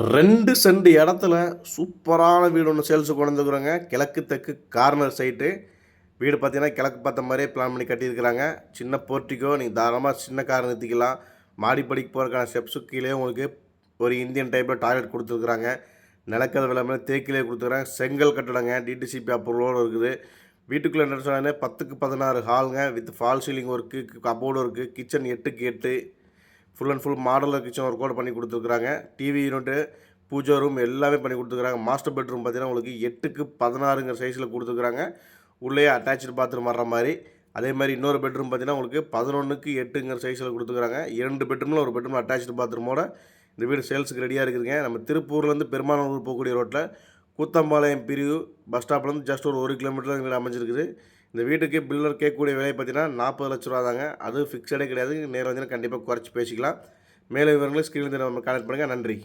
2 send இடத்துல சூப்பரான வீடு ஒன்று சேல்ஸுக்கு கொண்டு வந்துருக்குறோங்க. கிழக்கு தெற்கு கார்னர் சைட்டு. வீடு பார்த்தீங்கன்னா, கிழக்கு பார்த்த மாரியே பிளான் பண்ணி கட்டியிருக்கிறாங்க. சின்ன போர்ட்டிகோ, நீங்க தாராளமா சின்ன கார் நிறுத்திக்கலாம். மாடிப்படிக்கு போறதுக்கான ஸ்டெப்ஸுக்கு கீழயே உங்களுக்கு ஒரு இந்தியன் டைப்ல டாய்லெட் குடுத்துருக்குறாங்க. நிலக்கதவு எல்லாமே தேக்கிலே குடுத்துருக்காங்க. செங்கல் கட்டடங்க. டிடிசிபி அப்ரூவலோட இருக்குது. வீட்டுக்குள்ள என்ன சொன்னாலே 10க்கு 16 ஹாலுங்க. With false ceiling work, cupboard work, kitchen 8க்கு 8 full and full modular kitchen ஒர்க்கோட பண்ணி கொடுத்துருக்குறாங்க. டிவி யூனிட்டு, பூஜை ரூம் எல்லாமே பண்ணி கொடுத்துருக்குறாங்க. மாஸ்டர் பெட்ரூம் பார்த்தீங்கன்னா உங்களுக்கு 8க்கு 16ங்கிற சைஸில் கொடுத்துருக்குறாங்க. உள்ளே அட்டாச்சு பாத்ரூம் வர்ற மாதிரி. அதே மாதிரி இன்னொரு பெட்ரூம் பார்த்தீங்கன்னா உங்களுக்கு 11க்கு 8ங்கிற சைஸில் கொடுத்துருக்குறாங்க. 2 பெட்ரூமில் ஒரு பெட்ரூம் அட்டாச்சு பாத்ரூமோட இந்த வீடு சேல்ஸுக்கு ரெடியாக இருக்குதுங்க. நம்ம திருப்பூர்லேருந்து பெருமாநல்லூர் போகக்கூடிய ரோட்டில் கூத்தம்பாளையம் பிரிவு பஸ் ஸ்டாப்லேருந்து ஜஸ்ட் ஒரு 1 கிலோமீட்டர் வீடு அமைஞ்சிருக்குது. இந்த வீட்டுக்கு பில்லர் கேட்கக்கூடிய விலை பார்த்தீங்கன்னா 40 லட்ச ரூபா தாங்க. அது ஃபிக்ஸடே கிடையாது. நேரில் வந்தீங்கன்னா கண்டிப்பாக குறைச்சி பேசிக்கலாம். மேலும் விவரங்களை ஸ்க்ரீனில் நம்ம கான்டெக்ட் பண்ணுங்கள். நன்றி.